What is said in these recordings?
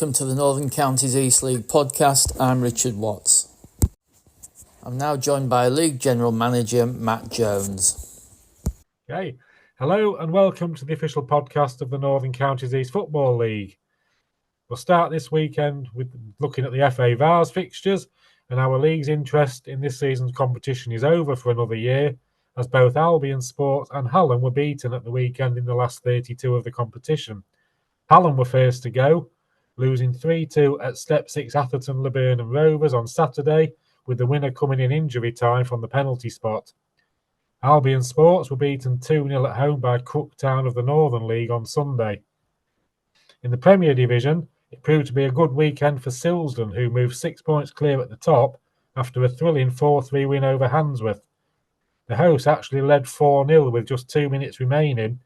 welcome to the Northern Counties East League podcast. I'm Richard Watts. I'm now joined by League General Manager Matt Jones. Okay, hello and welcome to the official podcast of the Northern Counties East Football League. We'll start this weekend with looking at the FA Vars fixtures, and our league's interest in this season's competition is over for another year, as both Albion Sports and Hallam were beaten at the weekend in the last 32 of the competition. Hallam were first to go, losing 3-2 at Step 6 Atherton Laburnum Rovers on Saturday, with the winner coming in injury time from the penalty spot. Albion Sports were beaten 2-0 at home by Crooktown of the Northern League on Sunday. In the Premier Division, it proved to be a good weekend for Silsden, who moved 6 points clear at the top after a thrilling 4-3 win over Handsworth. The hosts actually led 4-0 with just 2 minutes remaining,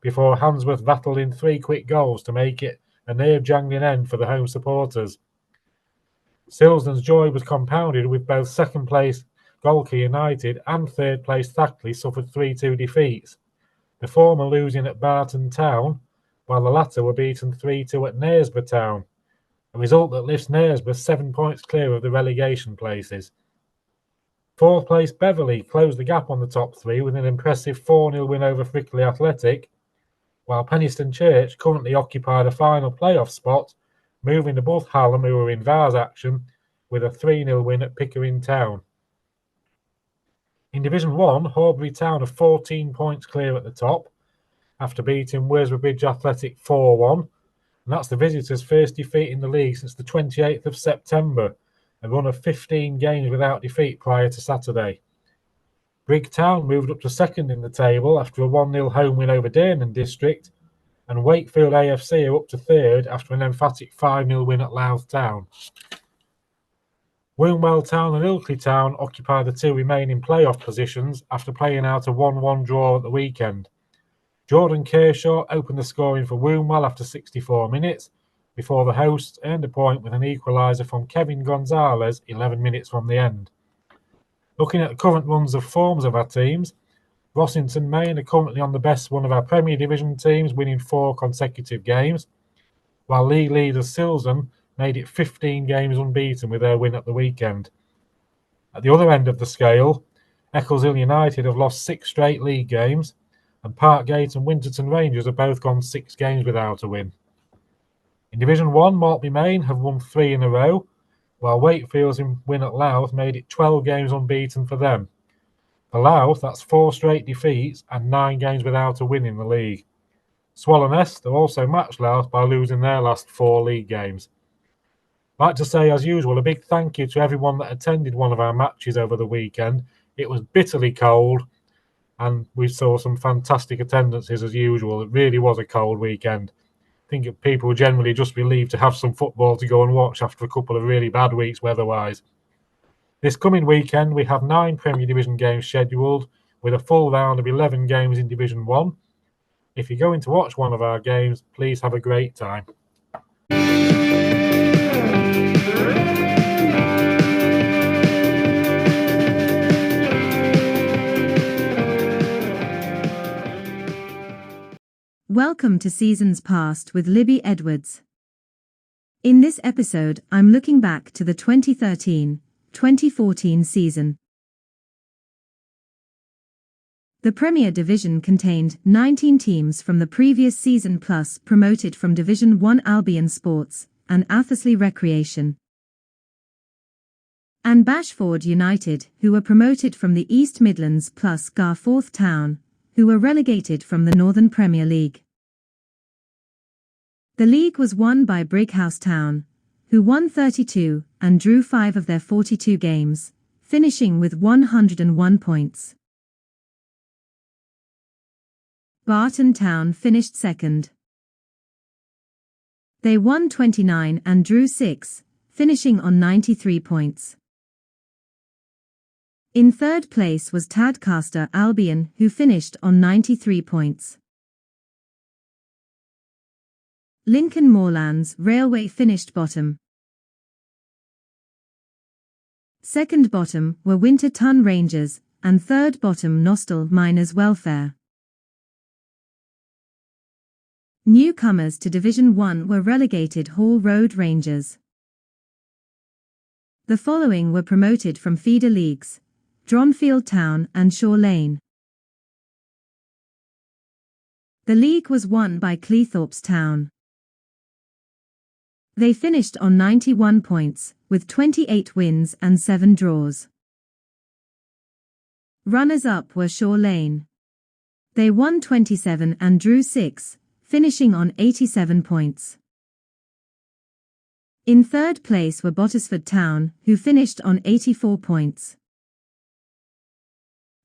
before Handsworth battled in 3 quick goals to make it a nerve-jangling end for the home supporters. Silsden's joy was compounded with both second-place Golkey United and third-place Thackley suffered 3-2 defeats, the former losing at Barton Town, while the latter were beaten 3-2 at Knaresborough Town, a result that lifts Knaresborough 7 points clear of the relegation places. Fourth place Beverley closed the gap on the top three with an impressive 4-0 win over Frickley Athletic, while Penistone Church currently occupy the final playoff spot, moving above Hallam, who were in Vars action, with a 3-0 win at Pickering Town. In Division 1, Horbury Town are 14 points clear at the top, after beating Worsborough Bridge Athletic 4-1, and that's the visitors' first defeat in the league since the 28th of September, a run of 15 games without defeat prior to Saturday. Brigtown moved up to second in the table after a 1-0 home win over Dernan District, and Wakefield AFC are up to third after an emphatic 5-0 win at Louth Town. Wombwell Town and Ilkley Town occupy the 2 remaining playoff positions after playing out a 1-1 draw at the weekend. Jordan Kershaw opened the scoring for Wombwell after 64 minutes, before the hosts earned a point with an equaliser from Kevin Gonzalez 11 minutes from the end. Looking at the current runs of forms of our teams, Rossington Main are currently on the best one of our Premier Division teams, winning 4 consecutive games, while league leaders Silsden made it 15 games unbeaten with their win at the weekend. At the other end of the scale, Eccleshill United have lost 6 straight league games, and Parkgate and Winterton Rangers have both gone 6 games without a win. In Division 1, Maltby Main have won 3 in a row, while Wakefield's win at Louth made it 12 games unbeaten for them. For Louth, that's 4 straight defeats and 9 games without a win in the league. Swallownest have also matched Louth by losing their last 4 league games. I'd like to say, as usual, a big thank you to everyone that attended one of our matches over the weekend. It was bitterly cold, and we saw some fantastic attendances as usual. It really was a cold weekend. I think people were generally just relieved to have some football to go and watch after a couple of really bad weeks weather-wise. This coming weekend, we have 9 Premier Division games scheduled, with a full round of 11 games in Division 1. If you're going to watch one of our games, please have a great time. Welcome to Seasons Past with Libby Edwards. In this episode, I'm looking back to the 2013-2014 season. The Premier Division contained 19 teams from the previous season plus promoted from Division 1 Albion Sports and Athersley Recreation, and Bashford United, who were promoted from the East Midlands, plus Garforth Town, who were relegated from the Northern Premier League. The league was won by Brighouse Town, who won 32 and drew 5 of their 42 games, finishing with 101 points. Barton Town finished second. They won 29 and drew 6, finishing on 93 points. In third place was Tadcaster Albion, who finished on 93 points. Lincoln Moorlands Railway finished bottom. Second bottom were Winterton Rangers, and third bottom Nostell Miners Welfare. Newcomers to Division 1 were relegated Hall Road Rangers. The following were promoted from feeder leagues: Dronfield Town and Shore Lane. The league was won by Cleethorpes Town. They finished on 91 points, with 28 wins and 7 draws. Runners-up were Shore Lane. They won 27 and drew 6, finishing on 87 points. In third place were Bottisford Town, who finished on 84 points.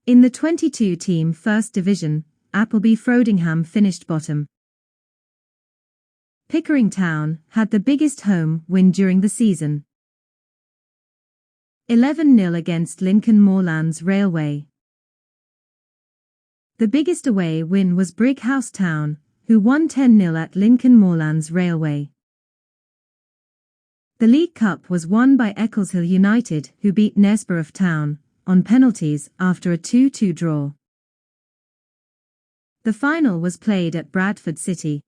In the 22-team First Division, Appleby Frodingham finished bottom. Pickering Town had the biggest home win during the season. 11-0 against Lincoln Moorlands Railway. The biggest away win was Brighouse Town, who won 10-0 at Lincoln Moorlands Railway. The League Cup was won by Eccleshill United, who beat Nesborough Town on penalties after a 2-2 draw. The final was played at Bradford City.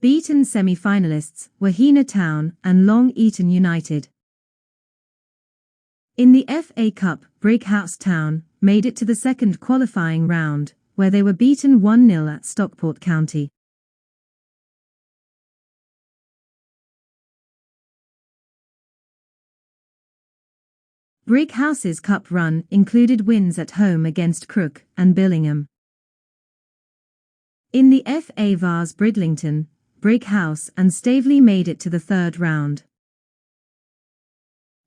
Beaten semi-finalists were Heanor Town and Long Eaton United. In the FA Cup, Brighouse Town made it to the second qualifying round, where they were beaten 1-0 at Stockport County. Brighouse's cup run included wins at home against Crook and Billingham. In the FA Vase Bridlington, Brighouse and Staveley made it to the third round.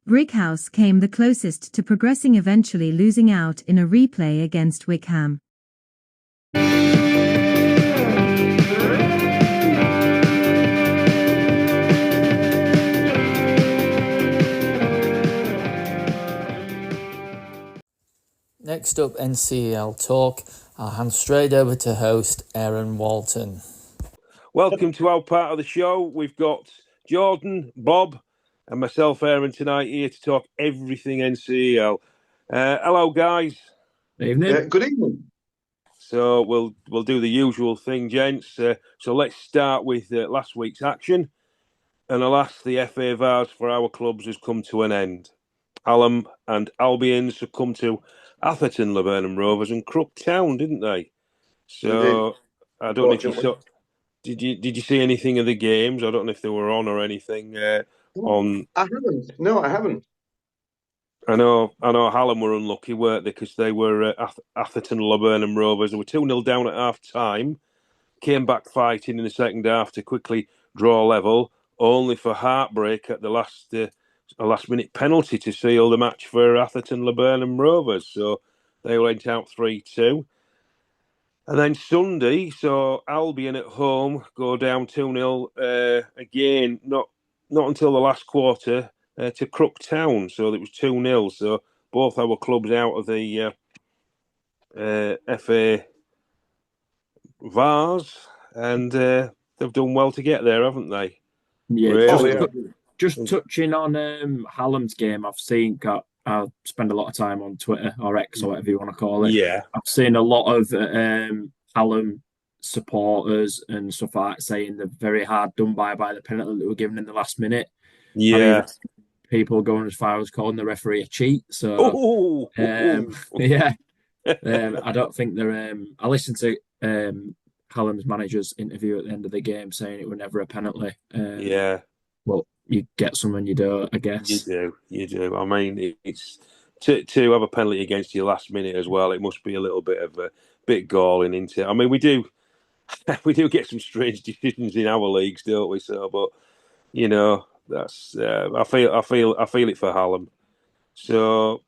Brighouse came the closest to progressing, eventually losing out in a replay against Wickham. Next up, NCEL talk. I'll hand straight over to host Aaron Walton. Welcome to our part of the show. We've got Jordan, Bob, and myself, Aaron, tonight here to talk everything NCEL. Hello, guys. Evening. Good evening. So we'll do the usual thing, gents. So let's start with last week's action. And alas, the FA Vase for our clubs has come to an end. Hallam and Albion succumbed to Atherton, Laburnum Rovers, and Crook Town, didn't they? So I don't know if you saw. Did you see anything of the games? I don't know if they were on or anything. On I haven't. No, I haven't. I know Hallam were unlucky, weren't they? Because they were Atherton, Laburnum Rovers. They were 2-0 down at half time. Came back fighting in the second half to quickly draw level, only for heartbreak at the last minute penalty to seal the match for Atherton Laburnum Rovers. So they went out 3-2. And then Sunday, so Albion at home go down 2-0 again, not until the last quarter to Crook Town. So it was 2-0. So both our clubs out of the FA Vase, and they've done well to get there, haven't they? Yeah, Really? just touching on Hallam's game, I've seen. I spend a lot of time on Twitter or X or whatever you want to call it. Yeah, I've seen a lot of Hallam supporters and stuff like that saying they're very hard done by the penalty that were given in the last minute. yeah. People going as far as calling the referee a cheat. So, yeah, I don't think they're. I listened to Hallam's manager's interview at the end of the game saying it was never a penalty. Yeah. Well, you get some and you don't, I guess. You do. I mean, it's to have a penalty against you last minute as well. It must be a little bit of a bit galling, isn't it? I mean, we do get some strange decisions in our leagues, don't we? So, but you know, that's I feel it for Hallam. So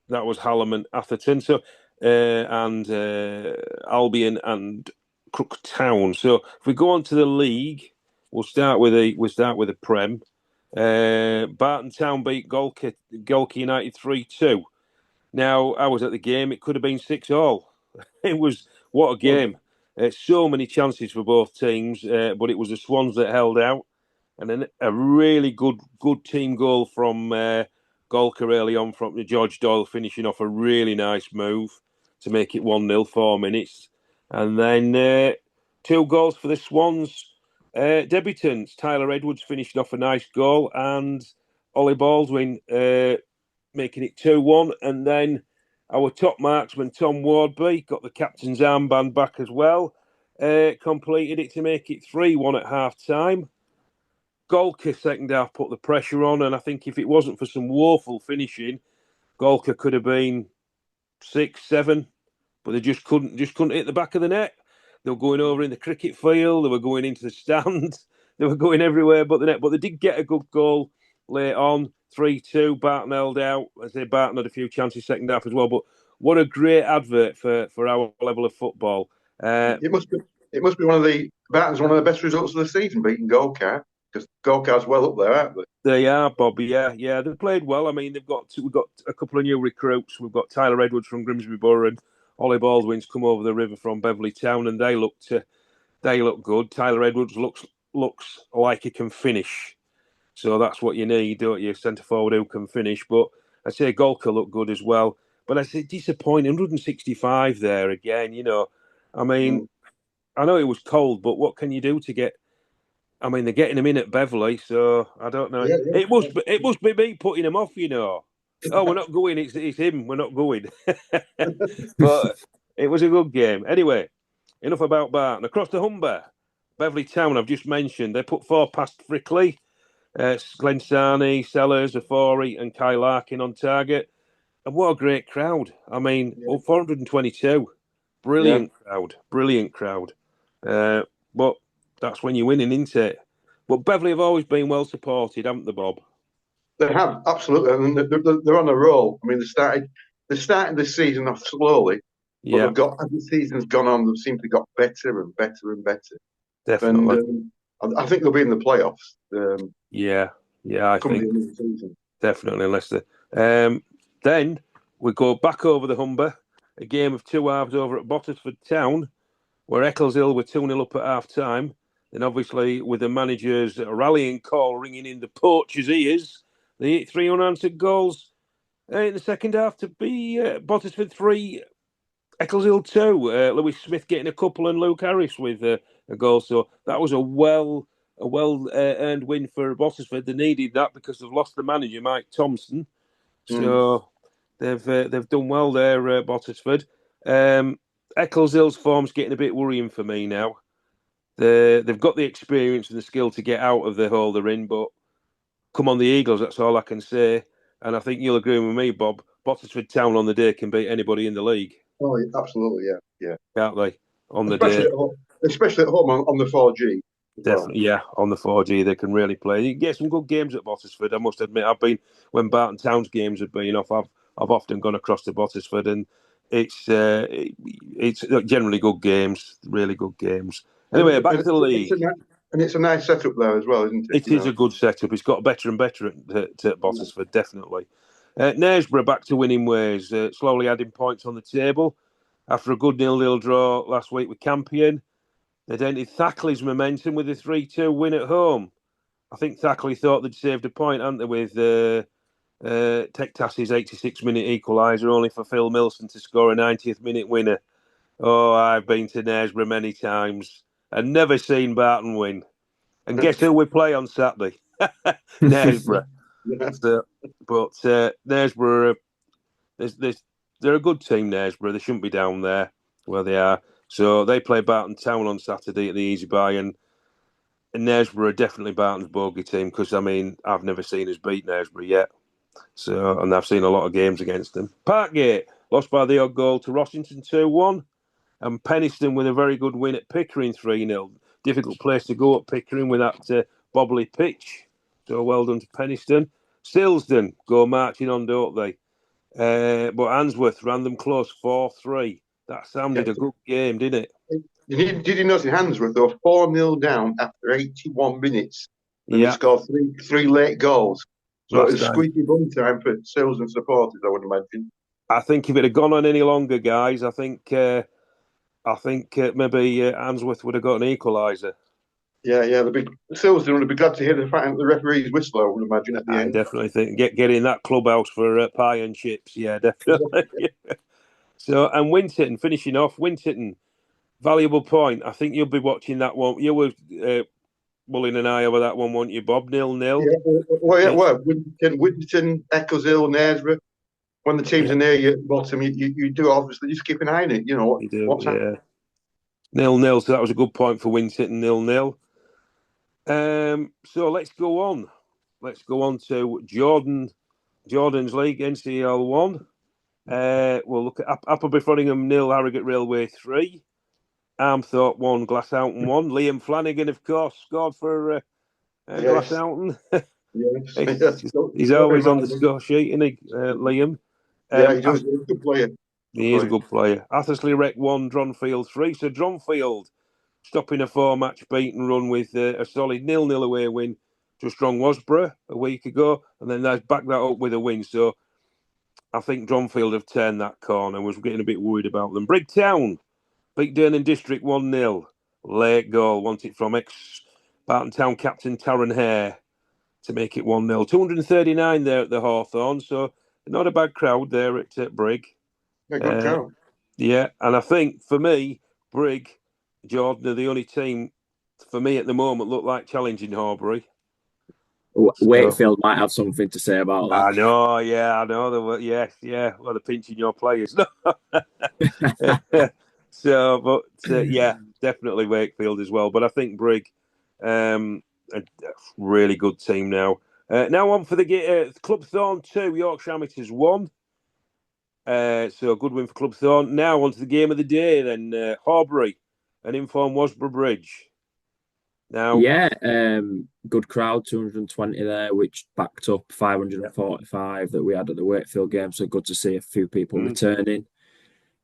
that was Hallam and Atherton. So and Albion and Crook Town. So if we go on to the league, we'll start with the Prem. Barton Town beat Golke United 3-2. Now, I was at the game. It could have been 6-6. It was, what a game. So many chances for both teams, but it was the Swans that held out. And then a really good team goal from Golke early on from George Doyle, finishing off a really nice move to make it 1-0, 4 minutes. And then 2 goals for the Swans. Debutants, Tyler Edwards finishing off a nice goal and Ollie Baldwin making it 2-1. And then our top marksman, Tom Wardby, got the captain's armband back as well. Completed it to make it 3-1 at half-time. Golka, second half, put the pressure on. And I think if it wasn't for some woeful finishing, Golka could have been 6-7. But they just couldn't hit the back of the net. They were going over in the cricket field. They were going into the stand. They were going everywhere but the net. But they did get a good goal late on, 3-2. Barton held out. I say Barton had a few chances second half as well. But what a great advert for our level of football. It must be one of the the best results of the season, beating Golkar, because Golkar's well up there, aren't they? They are, Bobby. Yeah. They played well. I mean, we've got a couple of new recruits. We've got Tyler Edwards from Grimsby Borough and Ollie Baldwin's come over the river from Beverley Town, and they look good. Tyler Edwards looks like he can finish, so that's what you need, don't you? Centre forward who can finish. But I say Golka looked good as well. But I say disappointing, 165 there again. I mean, I know it was cold, but what can you do to get? I mean, they're getting him in at Beverley, so I don't know. Yeah. It must be me putting him off, Oh, we're not going. It's him. We're not going. But it was a good game. Anyway, enough about Barton. Across the Humber, Beverley Town, I've just mentioned. They put 4 past Ripley. Glenn Sarney, Sellers, Afori and Kyle Larkin on target. And what a great crowd. I mean, 422. Brilliant crowd. But that's when you're winning, isn't it? But Beverley have always been well supported, haven't they, Bob? They have, absolutely. I mean, they're on a roll. I mean, they're starting this season off slowly, but they've got, as the season's gone on, they seem to got better and better and better. Definitely. And I think they'll be in the playoffs. I think definitely, unless they. Then we go back over the Humber, a game of 2 halves over at Bottisford Town, where Eccleshill were 2-0 up at half-time. Then obviously with the manager's rallying call ringing in the poacher's ears, they hit 3 unanswered goals in the second half to be Bottisford 3, Eccleshill 2. Lewis Smith getting a couple and Luke Harris with a goal. So that was a well earned win for Bottisford. They needed that because they've lost the manager, Mike Thompson. So they've done well there, Bottisford. Eccleshill's form's getting a bit worrying for me now. They've got the experience and the skill to get out of the hole they're in, but come on the Eagles, that's all I can say. And I think you'll agree with me, Bob. Bottisford Town on the day can beat anybody in the league. Oh, absolutely, yeah. Can't they? Especially at home on the 4G. Definitely, yeah. On the 4G, they can really play. You can get some good games at Bottisford, I must admit. When Barton Town's games have been off, I've often gone across to Bottisford, and it's generally good games, really good games. Anyway, back to the league. It's a nice setup there as well, isn't it? It is a good setup. It's got better and better at Bottisford, definitely. Knaresborough back to winning ways, slowly adding points on the table. After a good 0-0 draw last week with Campion, they dented Thackley's momentum with a 3-2 win at home. I think Thackley thought they'd saved a point, hadn't they, with Tektassi's 86-minute equaliser, only for Phil Milson to score a 90th-minute winner. Oh, I've been to Knaresborough many times and never seen Barton win. And guess who we play on Saturday? Knaresborough. But Knaresborough, they're a good team, Knaresborough. They shouldn't be down there where they are. So they play Barton Town on Saturday at the Easy Buy, and Knaresborough are definitely Barton's bogey team because, I mean, I've never seen us beat Knaresborough yet. So, and I've seen a lot of games against them. Parkgate lost by the odd goal to Rossington 2-1, and Penistone with a very good win at Pickering 3-0. Difficult place to go at Pickering with that bobbly pitch. So well done to Penistone. Silsden go marching on, don't they? But Handsworth ran them close 4-3. That sounded a good game, didn't it? Did you notice Handsworth? They were 4-0 down after 81 minutes. And they scored three late goals. So it was squeaky bum time for Silsden supporters, I would imagine. I think if it had gone on any longer, guys, I think maybe Handsworth would have got an equaliser. Yeah, Silsden would be glad to hear the referee's whistle, I would imagine, at the end. I definitely think get in that clubhouse for pie and chips. Yeah, definitely. So, and Winterton finishing off. Winterton valuable point. I think you'll be watching that one. You were mulling an eye over that one, weren't you, Bob? 0-0. Well, Whittington, Eccleshill, Knaresborough. When the teams are near you at the bottom, you do obviously just keep an eye on it. You know what's happening. 0-0. So that was a good point for Winton. 0-0. So let's go on. Let's go on to Jordan's League, NCEL 1. We'll look at Appleby Frodingham 0, Harrogate Railway 3. Armthorpe 1, Glasshoughton 1. Liam Flanagan, of course, scored for Glasshoughton. Yes. He's always on the score sheet, isn't he, Liam? Yeah, he's a good player. He is a good player. Athersley Rec 1, Dronfield 3. So Dronfield stopping a 4-match beaten run with a solid 0-0 away win to Strong Wasborough a week ago, and then they've backed that up with a win. So I think Dronfield have turned that corner. Was getting a bit worried about them. Brigtown beat Durnan District 1-0. Late goal, want it from ex-Barton Town captain Taron Hare to make it 1-0. 239 there at the Hawthorn, so not a bad crowd there at Brig. Yeah, good crowd. Yeah, and I think for me, Brig, Jordan are the only team for me at the moment look like challenging Horbury. Wakefield might have something to say about that. I know. Yes. Well, they're pinching your players. So, but yeah, definitely Wakefield as well. But I think Brig, a really good team now. Now on for the Club Thorn 2, Yorkshire Amateurs 1. So a good win for Club Thorn. Now on to the game of the day then. Horbury and Inform Wasborough Bridge. Now, good crowd, 220 there, which backed up 545 that we had at the Wakefield game. So good to see a few people returning.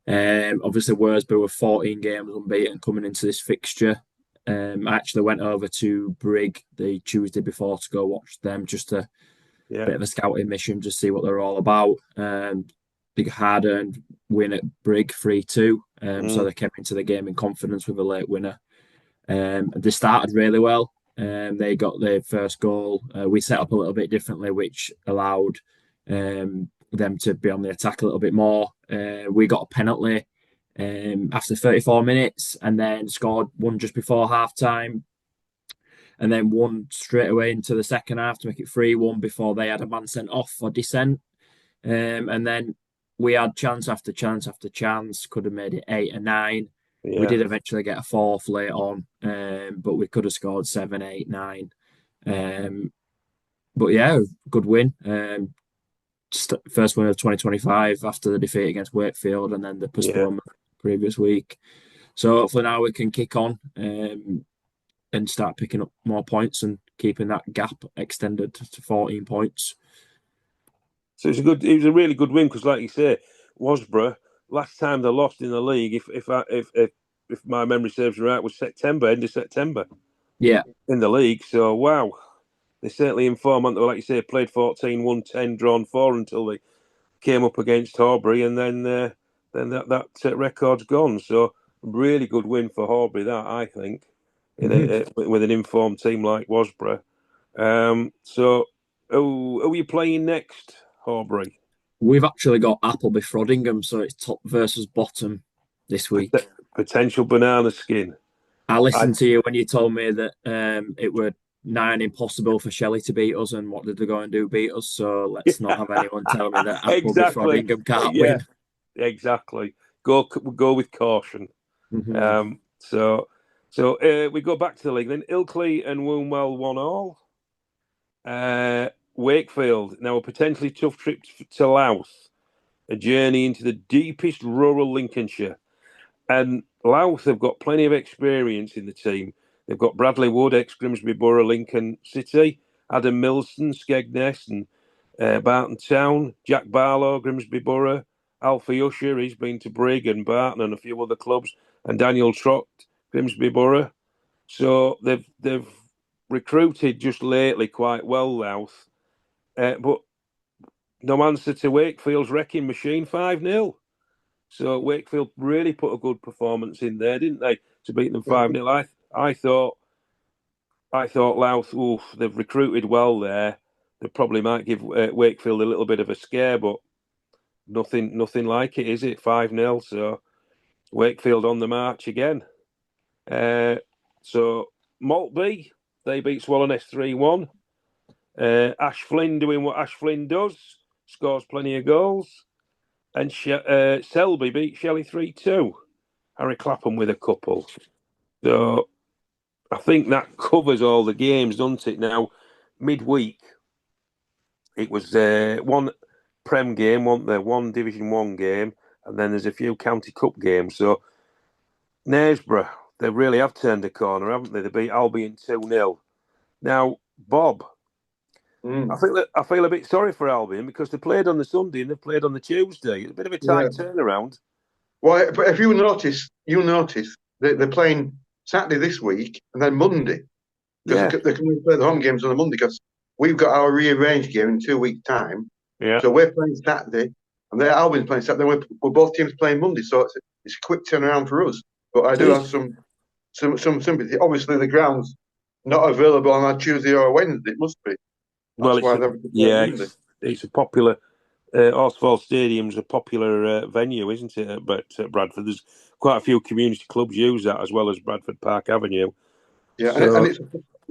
Obviously, Worsborough were 14 games unbeaten coming into this fixture. I actually went over to Brig the Tuesday before to go watch them, just a bit of a scouting mission, just see what they're all about. Big hard-earned win at Brig 3-2. So they came into the game in confidence with a late winner. They started really well. They got their first goal. We set up a little bit differently, which allowed them to be on the attack a little bit more. We got a penalty after 34 minutes and then scored one just before half-time and then one straight away into the second half to make it 3-1 before they had a man sent off for dissent. And then we had chance after chance after chance, could have made it 8 or 9. Yeah. We did eventually get a fourth late on, but we could have scored 7, 8, 9. But yeah, good win. First win of 2025 after the defeat against Wakefield and then the postponement previous week. So hopefully now we can kick on and start picking up more points and keeping that gap extended to 14 points. So it was a really good win because, like you say, Wasborough, last time they lost in the league, if my memory serves me right, was end of September. Yeah. In the league. So, wow. They certainly informed, like you say, played 14, won 10, drawn 4 until they came up against Horbury, and then that record's gone. So, really good win for Horbury, that, I think, with an informed team like Wasborough. So, who are you playing next, Horbury? We've actually got Appleby Frodingham, so it's top versus bottom this week. Potential banana skin. I listened to you when you told me that it were 9 impossible for Shelley to beat us, and what did they go and do? Beat us. So let's not have anyone tell me that Appleby Frodingham can't win. Exactly. Go with caution. Mm-hmm. So we go back to the league then. Ilkley and Wombwell 1-1. Wakefield, now a potentially tough trip to Louth, a journey into the deepest rural Lincolnshire. And Louth have got plenty of experience in the team. They've got Bradley Wood, ex-Grimsby Borough, Lincoln City, Adam Milson, Skegness and Barton Town, Jack Barlow, Grimsby Borough, Alfie Usher, he's been to Brig and Barton and a few other clubs, and Daniel Trott, Grimsby Borough. So they've recruited just lately quite well, Louth. But no answer to Wakefield's wrecking machine, 5-0. So Wakefield really put a good performance in there, didn't they, to beat them 5-0? I thought Louth, they've recruited well there. They probably might give Wakefield a little bit of a scare, but nothing like it, is it? 5-0. So Wakefield on the march again. So Maltby, they beat Swallownest 3-1. Ash Flynn doing what Ash Flynn does, scores plenty of goals. And Selby beat Shelley 3-2. Harry Clapham with a couple. So I think that covers all the games, doesn't it? Now, midweek, it was one Prem game, wasn't there? One Division 1 game, and then there's a few County Cup games. So Knaresborough, they really have turned a corner, haven't they? They beat Albion 2-0. Now, Bob, I feel a bit sorry for Albion because they played on the Sunday and they played on the Tuesday. It's a bit of a tight turnaround. Well, but if you notice, they're playing Saturday this week and then Monday. Because they can play the home games on a Monday because we've got our rearranged game in 2 weeks' time. Yeah. So we're playing Saturday and they're Albion's playing Saturday. We're both teams playing Monday, so it's a quick turnaround for us. But I do have some sympathy. Obviously, the ground's not available on a Tuesday or a Wednesday. It must be. It's a popular. Horsfall Stadium's a popular venue, isn't it? But at Bradford, there's quite a few community clubs use that as well as Bradford Park Avenue. Yeah, so, and it's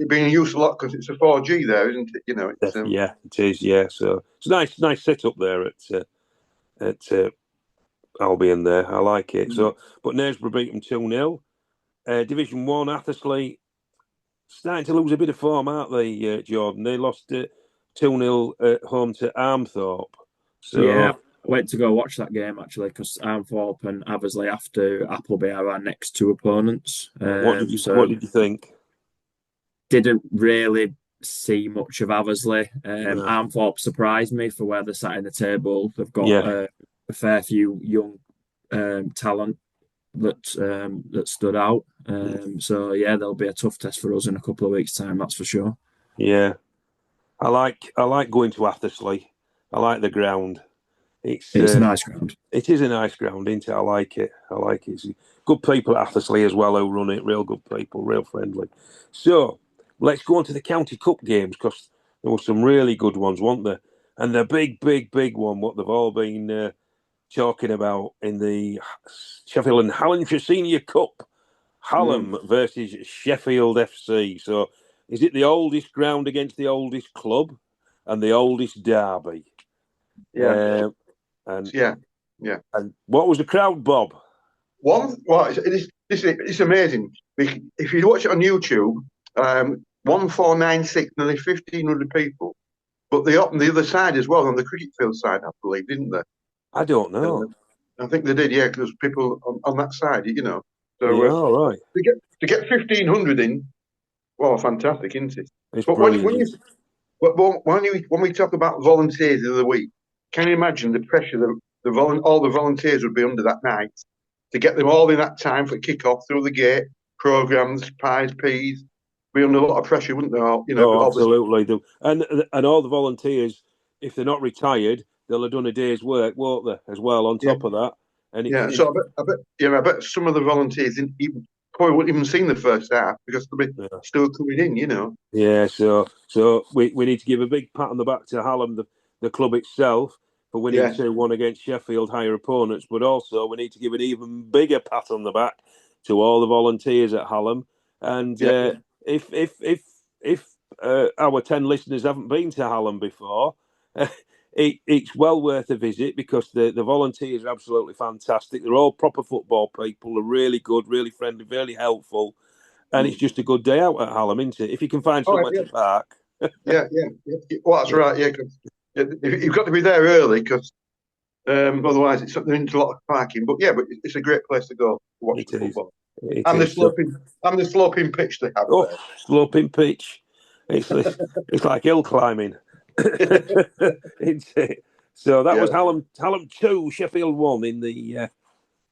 being used a lot because it's a 4G there, isn't it? You know, it's, yeah, it is. Yeah, so it's a nice setup there at Albion. There, I like it. So, but Knaresborough beat them 2-0. Division 1, Athersley starting to lose a bit of form, aren't they, Jordan? They lost 2-0 at home to Armthorpe. So yeah, I went to go watch that game actually because Armthorpe and Aversley after Appleby are our next two opponents. What did you think? Didn't really see much of Aversley. Armthorpe surprised me for where they're sat in the table. They've got a fair few young talent that stood out. So yeah, there'll be a tough test for us in a couple of weeks' time. That's for sure. Yeah, I like going to Athersley. I like the ground. It's a nice ground. It is a nice ground, isn't it? I like it. It's good people at Athersley as well who run it. Real good people, real friendly. So let's go on to the County Cup games because there were some really good ones, weren't there? And the big one, what they've all been talking about in the Sheffield and Hallamshire Senior Cup, Hallam versus Sheffield FC. So is it the oldest ground against the oldest club and the oldest derby? Yeah. And what was the crowd, Bob? It's amazing. If you watch it on YouTube, 1496, nearly 1,500 people. But they opened the other side as well, on the cricket field side, I believe, didn't they? I don't know. I think they did, yeah, because people on that side, you know. So right. To get 1,500 in, well, fantastic, isn't it? It's but brilliant. when we talk about volunteers of the week, can you imagine the pressure all the volunteers would be under that night to get them all in that time for kick-off through the gate, programs, pies, peas, be under a lot of pressure, wouldn't they? You know, absolutely. And all the volunteers, if they're not retired, they'll have done a day's work, won't they, as well, on top of that? And so I bet some of the volunteers probably wouldn't even seen the first half because they'll be still coming in, you know. Yeah, so we need to give a big pat on the back to Hallam, the club itself, for winning 2-1 against Sheffield, higher opponents, but also we need to give an even bigger pat on the back to all the volunteers at Hallam. And if our 10 listeners haven't been to Hallam before, it's well worth a visit because the volunteers are absolutely fantastic. They're all proper football people. They're really good, really friendly, really helpful. And it's just a good day out at Hallam, isn't it? If you can find somewhere to park. Yeah. Well, that's right, yeah. Cause you've got to be there early because otherwise it's something into a lot of parking. But it's a great place to go to watch the football. And the sloping pitch they have there. Sloping pitch. It's like hill climbing. So that was Hallam 2, Sheffield 1 in the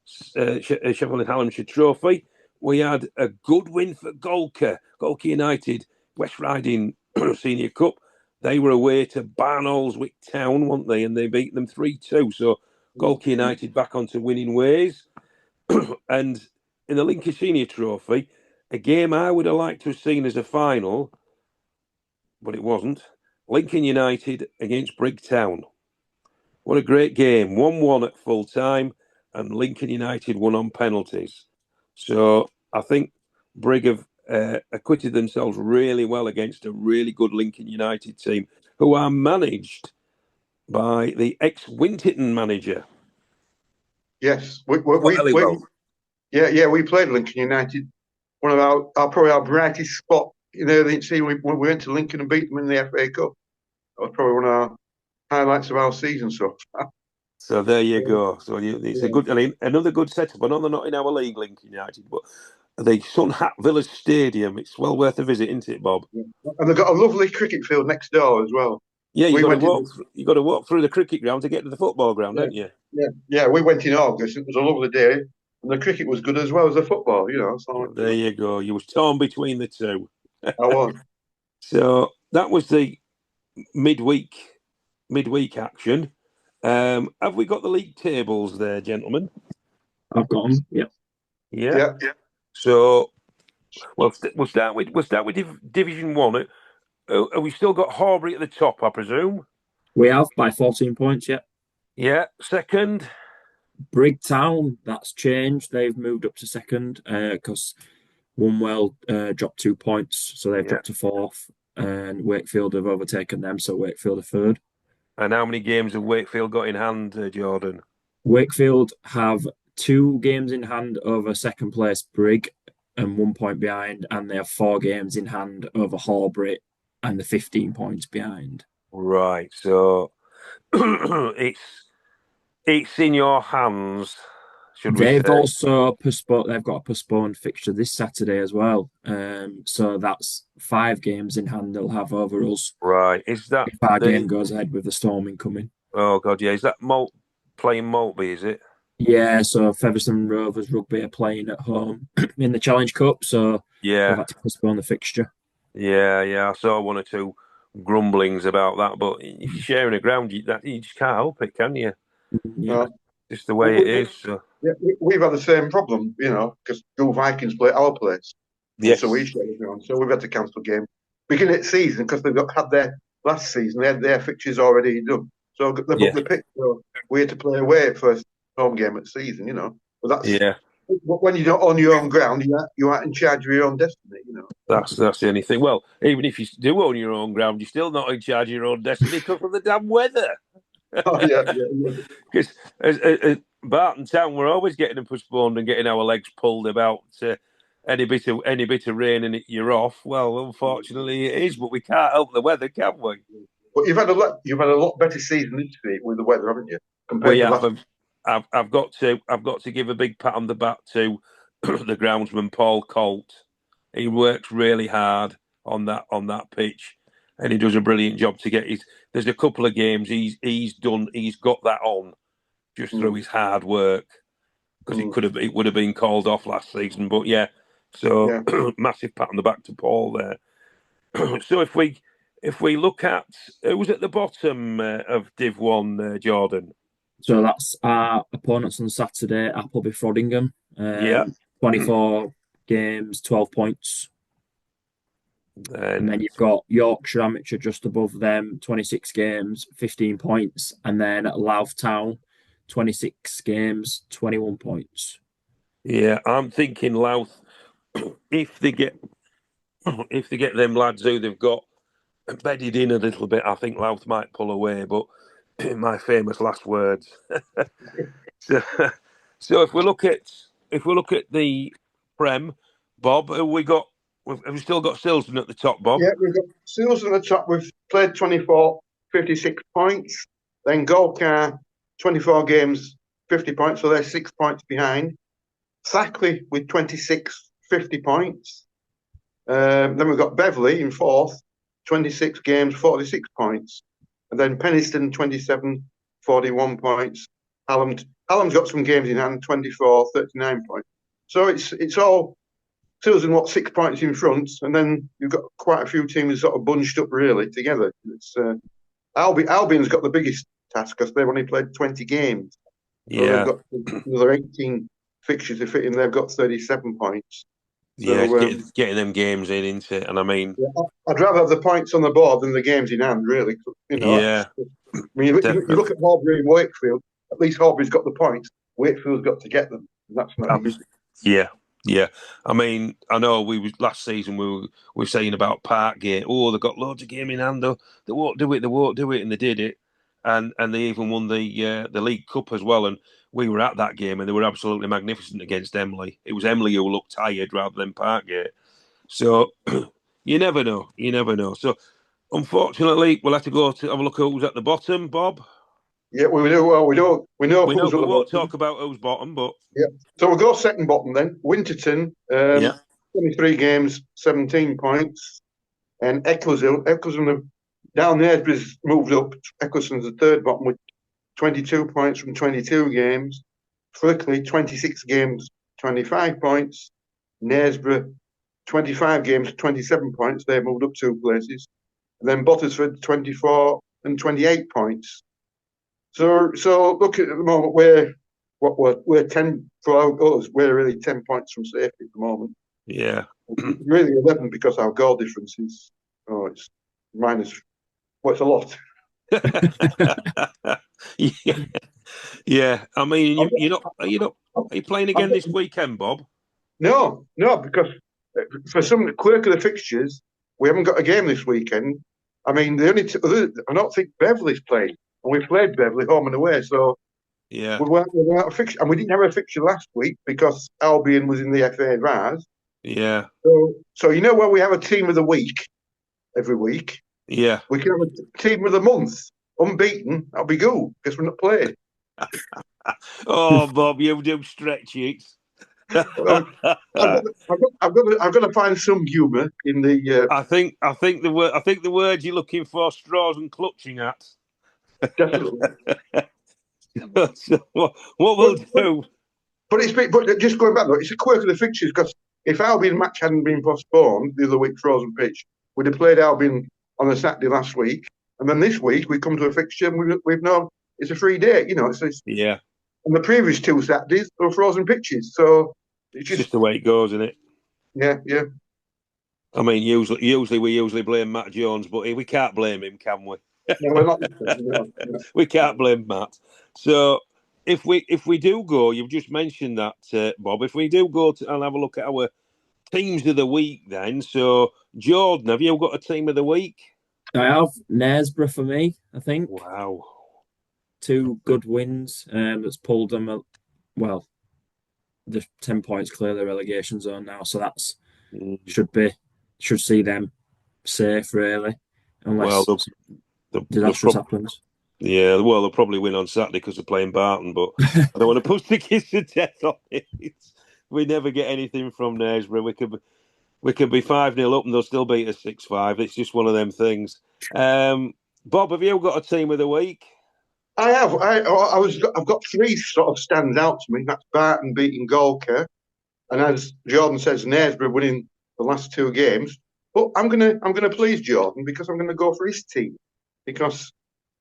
Sheffield and Hallamshire Trophy. We had a good win for Golka United, West Riding Senior Cup. They were away to Barnoldswick Town, weren't they? And they beat them 3-2. So Golka United back onto winning ways. And in the Lincoln Senior Trophy, a game I would have liked to have seen as a final, but it wasn't. Lincoln United against Brigtown. What a great game. 1-1 at full time. and Lincoln United won on penalties. So I think Brig have acquitted themselves really well against a really good Lincoln United team, who are managed by the ex-Winterton manager. Yes, we played Lincoln United. One of probably our brightest spot in early season. We went to Lincoln and beat them in the FA Cup. That was probably one of our highlights of our season so far. So there you go. So it's a good, another good setup. I know they're not in our league, Lincoln United, but the Sunhat Village Stadium, it's well worth a visit, isn't it, Bob? Yeah. And they've got a lovely cricket field next door as well. Yeah, you got to walk through the cricket ground to get to the football ground, don't you? Yeah. We went in August. It was a lovely day, and the cricket was good as well as the football. So there you go. You was torn between the two. I was. So that was the midweek action. Have we got the league tables there, gentlemen? I've got them. Yeah. Yeah. So, we'll start with Division 1. Have we still got Horbury at the top, I presume? We have by 14 points. Yeah. Yeah. Second, Brig Town. That's changed. They've moved up to second because Wombwell dropped 2 points, so they've dropped to fourth, and Wakefield have overtaken them, so Wakefield are third. And how many games have Wakefield got in hand, Jordan? Wakefield have 2 games in hand over second place Brig and 1 point behind, and they have 4 games in hand over Horbury and the 15 points behind. Right, so it's in your hands. They've also postponed. They've got a postponed fixture this Saturday as well. So that's 5 games in hand they'll have over us. Right, is that if our game goes ahead with the storm incoming? Oh God, yeah. Is that playing Maltby? Is it? Yeah. So Featherstone Rovers Rugby are playing at home in the Challenge Cup. So yeah, they've had to postpone the fixture. Yeah. I saw 1 or 2 grumblings about that, but if you're sharing a ground, you just can't help it, can you? Yeah. Just the way it is. So. Yeah, we've had the same problem, because Dual Vikings play our place. Yes. So we share the ground. So we've had to cancel the game. Beginning of the season, because they've had their last season, they had their fixtures already done. So they booked the pitch. So we had to play away first home game of the season, But that's when you're not on your own ground, you aren't in charge of your own destiny, That's the only thing. Well, even if you do own your own ground, you're still not in charge of your own destiny because of the damn weather. Oh, yeah. Because as Barton Town, we're always getting them postponed and getting our legs pulled about any bit of rain and you're off. Well, unfortunately, it is, but we can't help the weather, can we? But you've had a lot better season this week with the weather, haven't you? Compared to last. I've got to give a big pat on the back to the groundsman Paul Colt. He works really hard on that pitch, and he does a brilliant job to get his. There's a couple of games he's done. He's got that on just through his hard work, because it would have been called off last season. But massive pat on the back to Paul there. So if we look at who's at the bottom of Div 1, Jordan. So that's our opponents on Saturday, Appleby Frodingham. 24 games, 12 points. And then you've got Yorkshire Amateur just above them, 26 games, 15 points. And then Louth Town, 26 games, 21 points. Yeah, I'm thinking Louth, if they get them lads who they've got bedded in a little bit, I think Louth might pull away, but my famous last words. So if we look at the Prem, Bob, have we still got Silsden at the top, Bob? Yeah, we've got Silsden at the top. We've played 24, 56 points. Then Golcar, 24 games, 50 points, so they're 6 points behind. Thackley with 26, 50 points. Then we've got Beverley in fourth, 26 games, 46 points. And then Penistone, 27, 41 points. Hallam's got some games in hand, 24, 39 points. So it's all Silsden, 6 points in front, and then you've got quite a few teams sort of bunched up really together. It's Albion's got the biggest task because they've only played 20 games. So they've got another 18 fixtures to fit in. They've got 37 points. So, getting them games in, isn't it? And I mean, I'd rather have the points on the board than the games in hand, really. Yeah. I mean, you look at Horbury and Wakefield. At least Horbury's got the points. Wakefield's got to get them. That's not easy. Yeah. I mean, I know last season we were saying about Parkgate. Oh, they've got loads of game in hand. They won't do it. And they did it. And they even won the League Cup as well. And we were at that game, and they were absolutely magnificent against Emily. It was Emily who looked tired rather than Parkgate. So you never know. So unfortunately, we'll have to go to have a look at who's at the bottom, Bob. Yeah, we know. Well, we know who's at the bottom. We won't talk about who's bottom, but yeah. So we'll go second bottom then. Winterton, 23 games, 17 points, and Eccleston down there has moved up. Eccleston's the third bottom with 22 points from 22 games. Frickley, 26 games, 25 points. Knaresborough, 25 games, 27 points. They've moved up 2 places. And then Bottisford, 24 and 28 points. So look at the moment we're 10 for our goals. We're really 10 points from safety at the moment. Yeah, really 11 because our goal difference is it's minus. Well, it's a lot. yeah. I mean, are you playing again this weekend, Bob? No, because for some quirk of the fixtures, we haven't got a game this weekend. I mean, the only I don't think Beverley's playing, and we played Beverley home and away. So yeah, we weren't a fixture, and we didn't have a fixture last week because Albion was in the FA Vars. Yeah. So you know where we have a team of the week every week. Yeah. We can have a team of the month, unbeaten. That'll be good because we're not playing. Oh, Bob, you do stretch it. I've got to find some humour in the. I think the word you're looking for, straws and clutching at. Definitely. So what we'll do. But just going back though, it's a quirk of the fixtures because if Albion match hadn't been postponed the other week, frozen pitch, we'd have played Albion on a Saturday last week, and then this week we come to a fixture and we've known it's a free day. It's yeah. And the previous 2 Saturdays were frozen pitches, so it's just the way it goes, isn't it? Yeah. I mean, usually we blame Matt Jones, but we can't blame him, can we? No, we're not. We can't blame Matt. So if we do go, you've just mentioned that, Bob. If we do go and have a look at our teams of the week, then. So Jordan, have you got a team of the week? I have Knaresborough for me. I think. Wow. 2 good wins. That's pulled them. Well, the 10 points clear the relegation zone now, so that's should see them safe really, unless disastrous happens. Yeah, well, they'll probably win on Saturday because they're playing Barton, but I don't want to push the kids to death on it. We never get anything from Knaresborough. We could be 5-0 up and they'll still beat us 6-5. It's just one of them things. Bob, have you got a team of the week? I have. I've got 3 sort of stands out to me. That's Barton beating Golker, and as Jordan says, Knaresborough winning the last 2 games. But I'm gonna please Jordan because I'm gonna go for his team because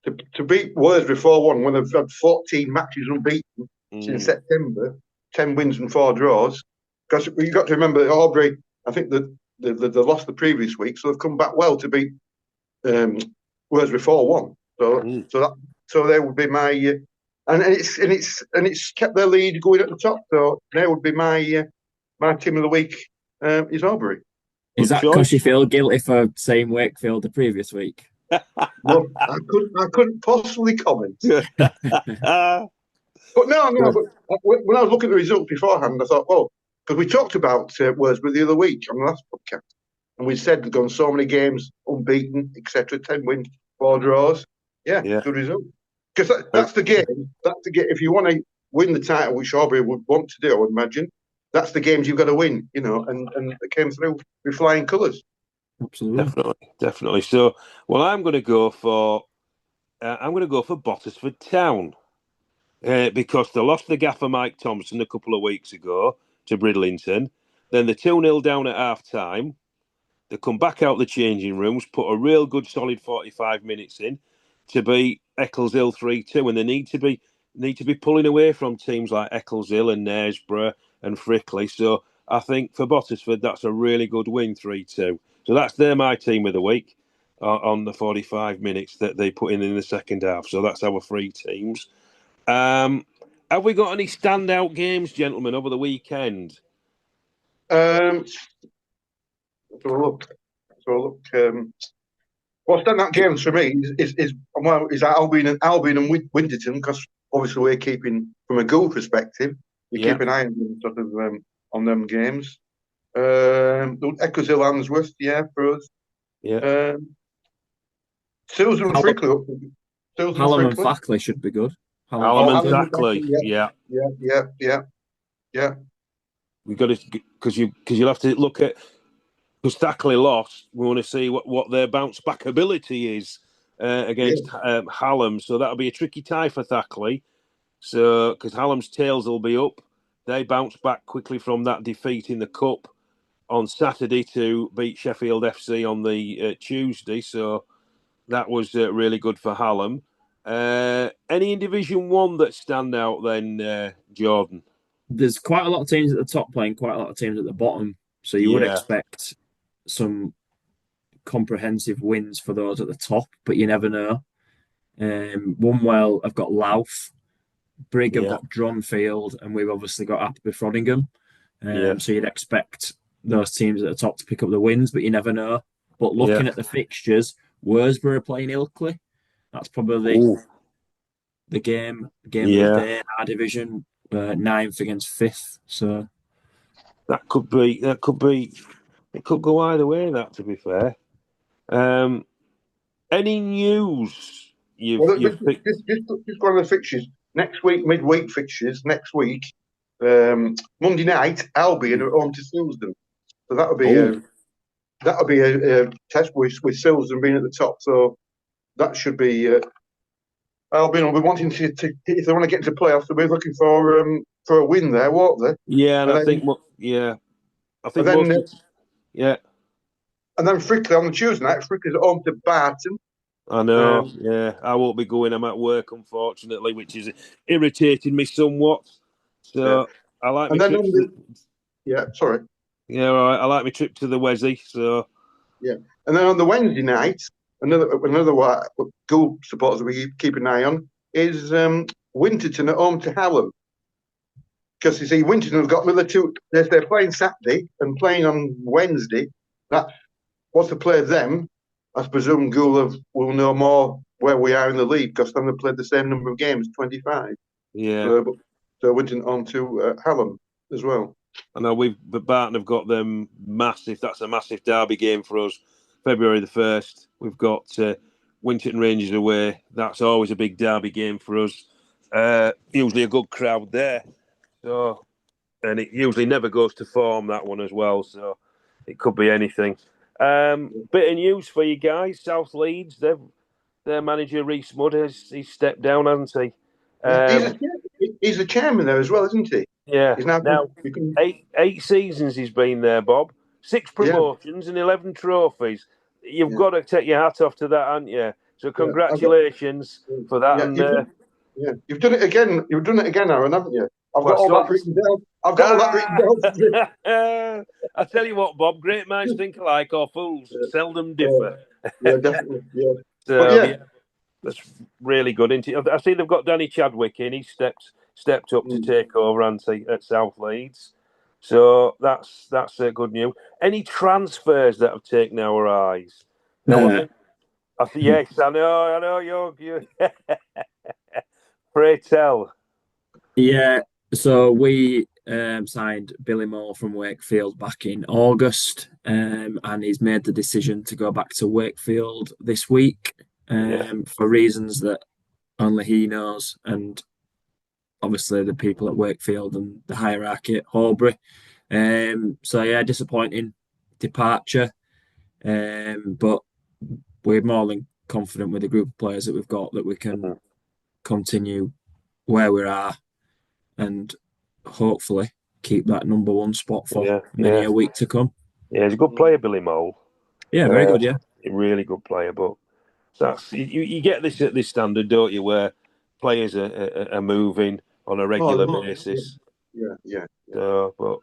to beat Worsborough 4-1 when they've had 14 matches unbeaten since September, 10 wins and 4 draws. Because you've got to remember that Aubrey, I think that they lost the previous week, so they've come back well to beat Worsborough 4-1. So they would be my and it's kept their lead going at the top. So they would be my team of the week is Aubrey. Is that because you feel guilty for saying Wakefield the previous week? No, I couldn't possibly comment. But no. But when I was looking at the results beforehand, I thought, because we talked about Worsborough the other week on the last podcast, and we said they've gone so many games unbeaten, etc. 10 wins, 4 draws. Yeah, good result. Because that's the game. That's the game. If you want to win the title, which Aubrey would want to do, I would imagine, that's the games you've got to win. And it came through with flying colours. Absolutely, definitely. So, well, I'm going to go for Bottisford Town because they lost the gaffer Mike Thompson a couple of weeks ago to Bridlington. Then they're 2-0 down at half time. They come back out the changing rooms, put a real good solid 45 minutes in to beat Eccleshill 3-2, and they need to be pulling away from teams like Eccleshill and Knaresborough and Frickley. So I think for Bottisford, that's a really good win, 3-2. So they're my team of the week on the 45 minutes that they put in the second half. So that's our 3 teams. Have we got any standout games, gentlemen, over the weekend? Let's have a look. Well, standout games for me is Albion and Winterton, because obviously we're keeping, from a goal perspective, you keep an eye on them, sort of on them games. Eccles Hill Answorth, for us. Yeah. Susan and Frickley. Hallam and Fackley should be good. Hallam and Fackley, yeah. We've got to, because you'll have to look at, because Thackley lost. We want to see what their bounce back ability is against Hallam. So that'll be a tricky tie for Thackley. So because Hallam's tails will be up, they bounce back quickly from that defeat in the cup on Saturday to beat Sheffield FC on the Tuesday. So that was really good for Hallam. Any in Division 1 that stand out then, Jordan? There's quite a lot of teams at the top playing quite a lot of teams at the bottom. So you would expect some comprehensive wins for those at the top, but you never know. One have got Louth, Brig have got Dronfield, and we've obviously got Appleby Frodingham. So you'd expect those teams at the top to pick up the wins, but you never know. But looking at the fixtures, Worsborough are playing Ilkley. That's probably the game of the day in our division, 9th against 5th. So that could be. It could go either way. That, to be fair. Any news you've picked? Just one of the fixtures next week, midweek fixtures next week. Monday night, Albion are on to Silsden, so that'll be a test with Silsden being at the top. So that should be Albion will be wanting to if they want to get into playoffs, they'll be looking for a win there, won't they? Yeah, and I think And then Frickley on the Tuesday night. Frickley's at home to Barton. I know. I won't be going. I'm at work, unfortunately, which is irritating me somewhat. So I like my trip. Sorry. Yeah, all right. I like my trip to the Wesley. So and then on the Wednesday night, another goal supporters we keep an eye on is Winterton at home to Hallam. Because you see, Winterton have got another two. They're playing Saturday and playing on Wednesday. Once they play them, I presume Gould will know more where we are in the league, because then they've played the same number of games, 25. Yeah. So Winterton on to Hallam as well. I know Barton have got them massive. That's a massive derby game for us. February the 1st. We've got Winterton Rangers away. That's always a big derby game for us. Usually a good crowd there. So, and it usually never goes to form, that one as well. So it could be anything. Bit of news for you guys. South Leeds, their manager Reece Mudd he's stepped down, hasn't he? He's the chairman there as well, isn't he? Yeah. He's now 8 seasons he's been there, Bob. 6 promotions and 11 trophies. You've got to take your hat off to that, haven't you? So congratulations for that. You've done it again. You've done it again, Aaron, haven't you? I've got all that written down. I tell you what, Bob, great minds think alike, or fools seldom differ. Definitely. Yeah. So, that's really good, isn't it? I see they've got Danny Chadwick in. He stepped up to take over, at South Leeds. So that's good news. Any transfers that have taken our eyes? No. Yes, I know. You're Pray tell. Yeah, so we signed Billy Moore from Wakefield back in August, and he's made the decision to go back to Wakefield this week for reasons that only he knows, and obviously the people at Wakefield and the hierarchy at Horbury. Disappointing departure, but we're more than confident with the group of players that we've got that we can continue where we are and hopefully keep that number 1 spot for many a week to come. Yeah, he's a good player, Billy Mole. Yeah, very good, yeah. A really good player, but that's you get this at this standard, don't you, where players are moving on a regular basis. Yeah. But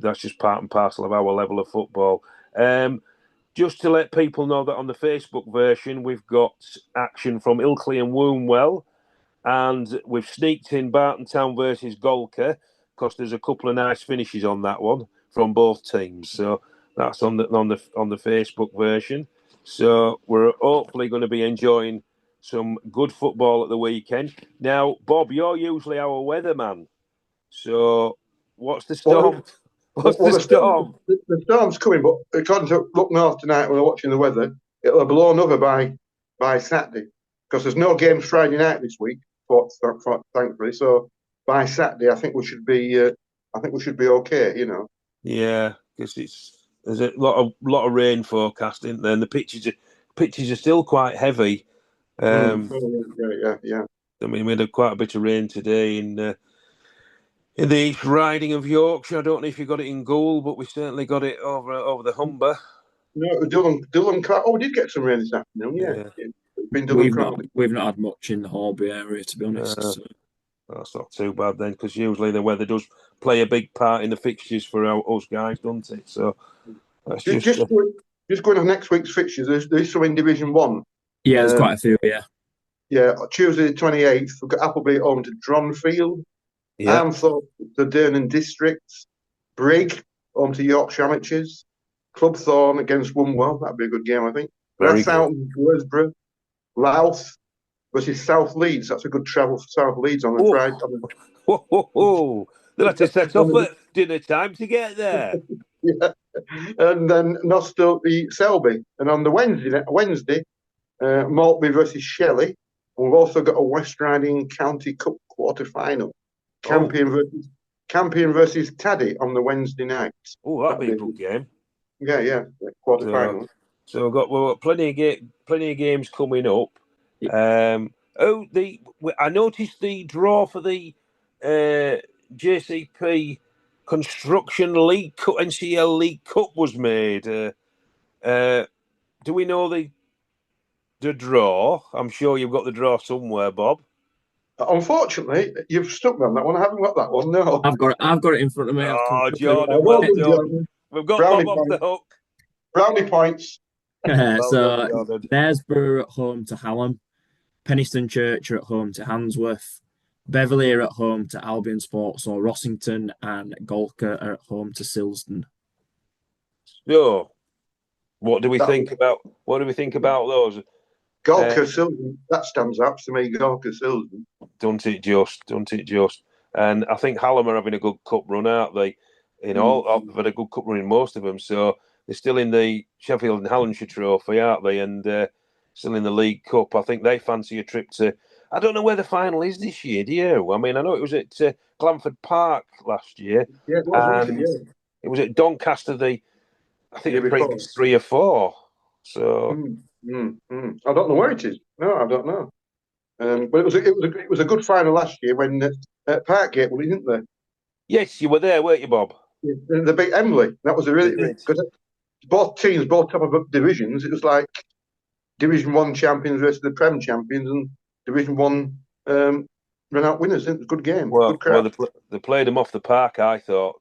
that's just part and parcel of our level of football. Just to let people know that on the Facebook version, we've got action from Ilkley and Wombwell. and we've sneaked in Barton Town versus Golka because there's a couple of nice finishes on that one from both teams. So that's on the Facebook version. So we're hopefully going to be enjoying some good football at the weekend. Now, Bob, you're usually our weatherman. So what's the storm? The storm's coming, but according to Look North tonight, when we're watching the weather, it'll have blown over by Saturday because there's no games Friday night this week, thankfully. So by Saturday, I think we should be okay. Yeah, because there's a lot of rain forecast, isn't there? And the pitches are still quite heavy. Yeah. I mean, we had quite a bit of rain today in the East Riding of Yorkshire. I don't know if you got it in Goole, but we certainly got it over the Humber. No, Dillon. Oh, we did get some rain this afternoon. Yeah. We've not had much in the Horby area, to be honest. So. That's not too bad then, because usually the weather does play a big part in the fixtures for us guys, doesn't it? So that's just going on next week's fixtures. There's some in Division 1. Yeah, there's quite a few. Yeah. Yeah, Tuesday the 28th, we've got Appleby at home to Dronfield. Yeah. Armthorpe to Durnan Districts. Brigg home to Yorkshire Amateurs. Clubthorne against Wombwell. That'd be a good game, I think. That's out in Worsborough. Louth versus South Leeds. That's a good travel for South Leeds on the Friday. They'll have to set off at dinner time to get there. Yeah. And then Nostell v Selby. And on the Wednesday, Maltby versus Shelley. And we've also got a West Riding County Cup quarter-final. Campion versus Taddy on the Wednesday night. Oh, that'd be a good game. Yeah, quarter-final. So we've got plenty of games coming up. I noticed the draw for the JCP Construction League Cup, NCEL League Cup was made. Do we know the draw? I'm sure you've got the draw somewhere, Bob. Unfortunately, you've stuck me on that one. I haven't got that one. No, I've got it in front of me. Oh, Jordan, well done. We've got Brownie Bob off the hook. Brownie points. So Knaresborough at home to Hallam, Penistone Church are at home to Handsworth, Beverley are at home to Albion Sports or Rossington, and Golka are at home to Silsden. So, what do we think about those? Golka Silsden, that stands out to me. Golka Silsden, don't it just? And I think Hallam are having a good cup run, aren't they? They've had a good cup run in most of them. So they're still in the Sheffield and Hallamshire Trophy, aren't they? And still in the League Cup. I think they fancy a trip to. I don't know where the final is this year, do you? I mean, I know it was at Glanford Park last year. Yeah, it was. It was at Doncaster. I think the previous 3 or 4. So. I don't know where it is. No, I don't know. But it was a good final last year when at Parkgate, wasn't there? Yes, you were there, weren't you, Bob? Yeah, the big Embley. That was a really because both teams, both top of divisions. It was like Division 1 champions versus the Prem champions, and Division 1 run-out winners. It was a good game. Well, good crowd. they played them off the park, I thought.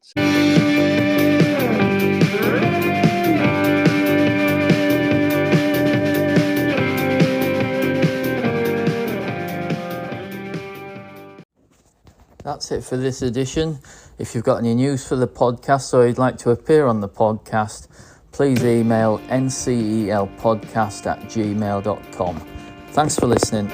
That's it for this edition. If you've got any news for the podcast or you'd like to appear on the podcast, please email ncelpodcast@gmail.com. Thanks for listening.